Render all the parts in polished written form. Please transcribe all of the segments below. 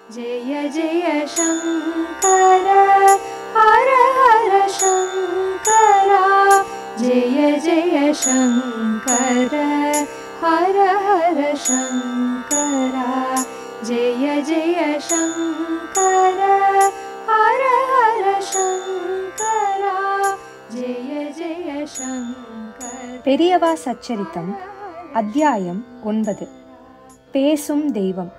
जय जय शंकर हर हर शंकरा, जय जय शंकर हर हर शंकरा, जय जय शंकर हर हर शंकरा, जय जय शंकर. பெரியவா சச்சரித்தம் அத்தியாயம் 9. பேசும் தெய்வம்.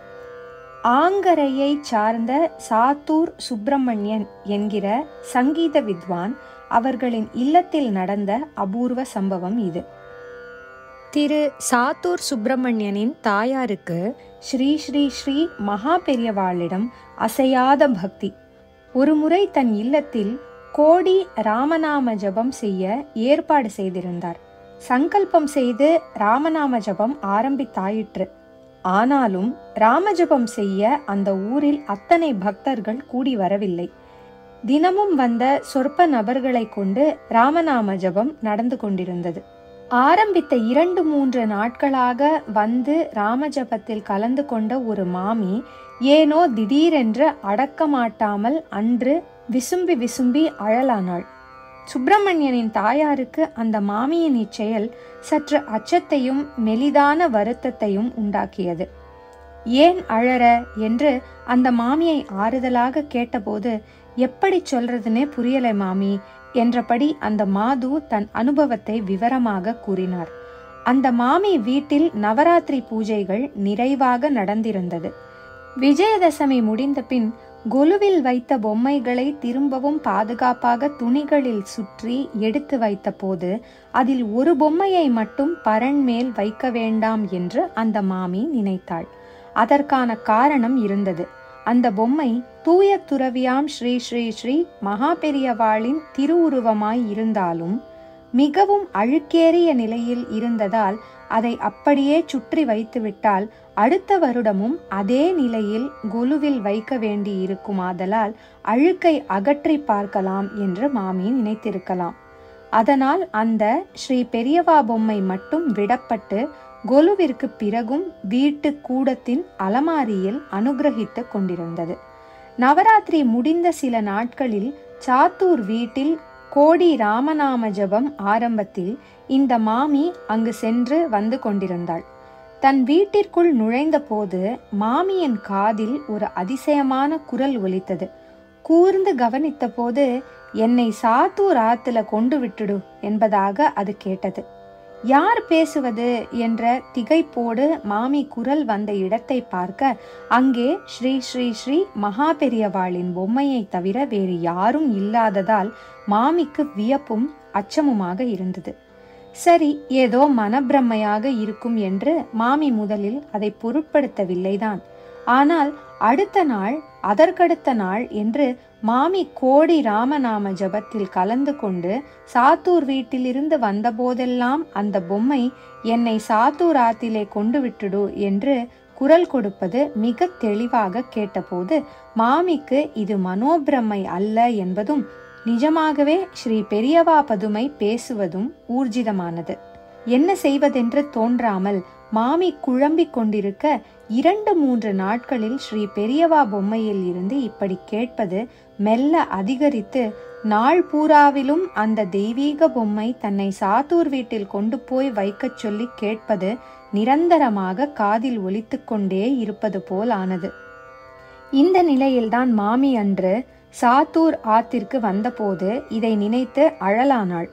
ஆங்கரையை சார்ந்த சாத்தூர் சுப்பிரமணியன் என்கிற சங்கீத வித்வான் அவர்களின் இல்லத்தில் நடந்த அபூர்வ சம்பவம் இது. திரு சாத்தூர் சுப்பிரமணியனின் தாயாருக்கு ஸ்ரீ ஸ்ரீ ஸ்ரீ மகா பெரியவாளிடம் அசையாத பக்தி. ஒருமுறை தன் இல்லத்தில் கோடி ராமநாம ஜபம் செய்ய ஏற்பாடு செய்திருந்தார். சங்கல்பம் செய்து ராமநாம ஜபம் ஆரம்பித்தாயிற்று. ஆனாலும் ராமஜபம் செய்ய அந்த ஊரில் அத்தனை பக்தர்கள் கூடி வரவில்லை. தினமும் வந்த சொற்ப நபர்களை கொண்டு ராமநாம ஜபம் நடந்து கொண்டிருந்தது. ஆரம்பித்த 2-3 நாட்களாக வந்து ராமஜபத்தில் கலந்து கொண்ட ஒரு மாமி ஏனோ திடீரென்று அடக்கமாட்டாமல் அன்று விசும்பி விசும்பி அழலானாள். சுப்பிரமணியனின் தாயாருக்கு அந்த மாமியின் இச்செயல் சற்று அச்சத்தையும் மெலிதான வருத்தத்தையும் உண்டாக்கியது. ஏன் அழற என்று அந்த மாமியை ஆறுதலாக கேட்டபோது, எப்படி சொல்றதுன்னே புரியலை மாமி என்றபடி அந்த மாது தன் அனுபவத்தை விவரமாக கூறினார். அந்த மாமி வீட்டில் நவராத்திரி பூஜைகள் நிறைவாக நடந்திருந்தது. விஜயதசமி முடிந்த பின் கொலுவில் வைத்த பொம்மைகளை திரும்பவும் பாதுகாப்பாக துணிகளில் சுற்றி எடுத்து வைத்த போது அதில் ஒரு பொம்மையை மட்டும் பரண் மேல் வைக்க வேண்டாம் என்று அந்த மாமி நினைத்தாள். அதற்கான காரணம் இருந்தது. அந்த பொம்மை தூய துறவியாம் ஸ்ரீ ஸ்ரீ ஸ்ரீ மகா பெரியவாளின் திருவுருவமாய் இருந்தாலும் மிகவும் அழுக்கேறிய நிலையில் இருந்ததால் அதை அப்படியே சுற்றி வைத்துவிட்டால் அடுத்த வருடமும் அதே நிலையில் கொலுவில் வைக்க வேண்டி இருக்குமாதலால் அழுக்கை அகற்றி பார்க்கலாம் என்று மாமி நினைத்திருக்கலாம். அதனால் அந்த ஸ்ரீ பெரியவா பொம்மை மட்டும் விடப்பட்டு கொலுவிற்கு பிறகும் வீட்டு கூடத்தின் அலமாரியில் அனுகிரகித்து கொண்டிருந்தது. நவராத்திரி முடிந்த சில நாட்களில் சாத்தூர் வீட்டில் கோடி ராமநாம ஜபம் ஆரம்பத்தில் இந்த மாமி அங்கு சென்று வந்து கொண்டிருந்தாள். தன் வீட்டிற்குள் நுழைந்த போது மாமியின் காதில் ஒரு அதிசயமான குரல் ஒலித்தது. கூர்ந்து கவனித்த போது, என்னை சாத்தூர் ஆத்துல கொண்டு விட்டுடு என்பதாக அது கேட்டது. யார் பேசுவது என்ற திகைப்போடு மாமி குரல் வந்த இடத்தை பார்க்க அங்கே ஸ்ரீ ஸ்ரீ ஸ்ரீ மகா பெரியவாளின் பொம்மையை தவிர வேறு யாரும் இல்லாததால் மாமிக்கு வியப்பும் அச்சமுமாக இருந்தது. சரி, ஏதோ மனப்பிரமையாக இருக்கும் என்று மாமி முதலில் அதை பொருட்படுத்தவில்லைதான். ஆனால் அடுத்த நாள் அதற்கடுத்த நாள் என்று மாமி கோடி ராமநாம ஜபத்தில் கலந்து கொண்டு சாத்தூர் வீட்டிலிருந்து வந்தபோதெல்லாம் அந்த பொம்மை என்னை சாத்தூர் ஆத்திலே கொண்டு விட்டுடு என்று குரல் கொடுப்பது மிக தெளிவாக கேட்டபோது மாமிக்கு இது மனோபிரமை அல்ல என்பதும் நிஜமாகவே ஸ்ரீ பெரியவா பதுமை பேசுவதும் ஊர்ஜிதமானது. என்ன செய்வதென்று தோன்றாமல் மாமி குழம்பிக் கொண்டிருக்க 2-3 நாட்களில் ஸ்ரீ பெரியவா பொம்மையில் இருந்து இப்படி கேட்பது மெல்ல அதிகரித்து நாள் பூராவிலும் அந்த தெய்வீக பொம்மை தன்னை சாத்தூர் வீட்டில் கொண்டு போய் வைக்கச் சொல்லி கேட்பது நிரந்தரமாக காதில் ஒலித்து கொண்டே இருப்பது போல் ஆனது. இந்த நிலையில்தான் மாமி அன்று சாத்தூர் ஆத்திற்கு வந்தபோது இதை நினைத்து அழலானாள்.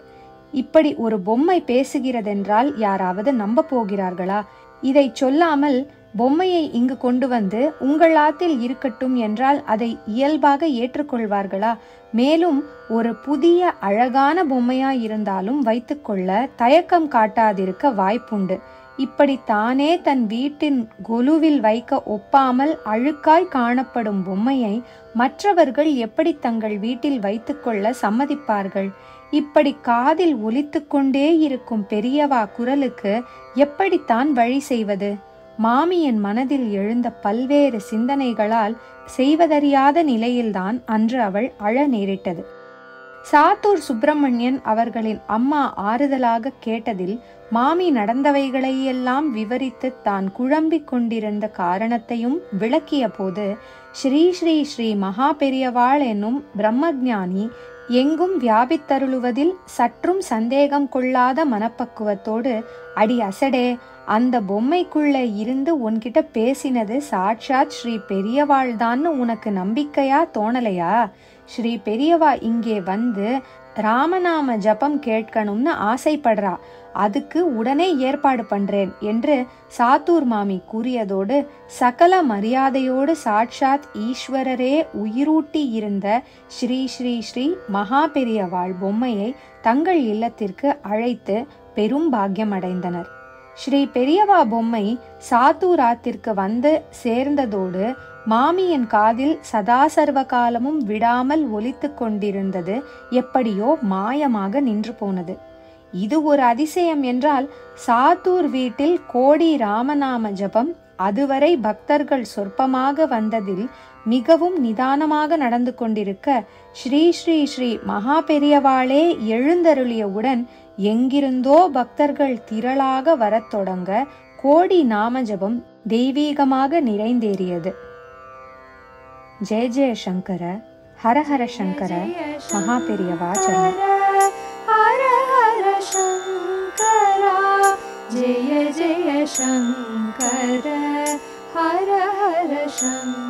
இப்படி ஒரு பொம்மை பேசுகிறதென்றால் யாராவது நம்ப போகிறார்களா? இதை சொல்லாமல் பொம்மையை இங்கு கொண்டு வந்து உங்கள் ஆத்தில் இருக்கட்டும் என்றால் அதை இயல்பாக ஏற்றுக்கொள்வார்களா? மேலும் ஒரு புதிய அழகான பொம்மையாயிருந்தாலும் வைத்துக்கொள்ள தயக்கம் காட்டாதிருக்க வாய்ப்புண்டு. இப்படி தானே தன் வீட்டின் கொலுவில் வைக்க ஒப்பாமல் அழுக்காய் காணப்படும் பொம்மையை மற்றவர்கள் எப்படி தங்கள் வீட்டில் வைத்துக்கொள்ள சம்மதிப்பார்கள்? இப்படி காதில் ஒலித்து கொண்டே இருக்கும் பெரியவா குரலுக்கு எப்படித்தான் வழி செய்வது? மாமியின் மனதில் எழுந்த பல்வேறு சிந்தனைகளால் செய்வதறியாத நிலையில்தான் அன்று அவள் அழ நேரிட்டது. சாத்தூர் சுப்பிரமணியன் அவர்களின் அம்மா ஆறுதலாக கேட்டதில் மாமி நடந்தவைகளையெல்லாம் விவரித்து தான் குழம்பிக் கொண்டிருந்த காரணத்தையும் விளக்கிய போது, ஸ்ரீ ஸ்ரீ ஸ்ரீ மகா பெரியவாள் என்னும் பிரம்மஞானி எங்கும் வியாபித்தருளுவதில் சற்றும் சந்தேகம் கொள்ளாத மனப்பக்குவத்தோடு, அடி அசடே, அந்த பொம்மைக்குள்ள இருந்து உன்கிட்ட பேசினது சாட்சாத் ஸ்ரீ பெரியவாள்தான்னு உனக்கு நம்பிக்கையா தோணலையா? ஸ்ரீ பெரியவா இங்கே வந்து ராமநாம ஜபம் கேட்கணும்னு ஆசைப்படுறா, அதுக்கு உடனே ஏற்பாடு பண்றேன் என்று சாத்தூர் மாமி கூறியதோடு, சகல மரியாதையோடு சாட்சாத் ஈஸ்வரரே உயிரூட்டி இருந்த ஸ்ரீ ஸ்ரீ ஸ்ரீ மகா பெரியவாள் பொம்மையை தங்கள் இல்லத்திற்கு அழைத்து பெரும் பாக்கியம் அடைந்தனர். ஸ்ரீ பெரியவா பொம்மை சாத்தூராத்திற்கு வந்து சேர்ந்ததோடு மாமியின் காதில் சதாசர்வ காலமும் விடாமல் ஒலித்து கொண்டிருந்தது எப்படியோ மாயமாக நின்று போனது. இது ஒரு அதிசயம் என்றால், சாத்தூர் வீட்டில் கோடி ராமநாம ஜபம் அதுவரை பக்தர்கள் சொற்பமாக வந்ததில் மிகவும் நிதானமாக நடந்து கொண்டிருக்க, ஸ்ரீ ஸ்ரீ ஸ்ரீ மகா பெரியவாளே எழுந்தருளியவுடன் எங்கிருந்தோ பக்தர்கள் திரளாக வரத் தொடங்க கோடி நாம ஜபம் தெய்வீகமாக நிறைந்தேறியது. ஜெய ஜெய சங்கர, ஹர ஹர சங்கர, மகா பெரியவா சரணம். ஹர ஹர சங்கரா, ஜெய ஜெய சங்கர, ஹர ஹர சங்கர.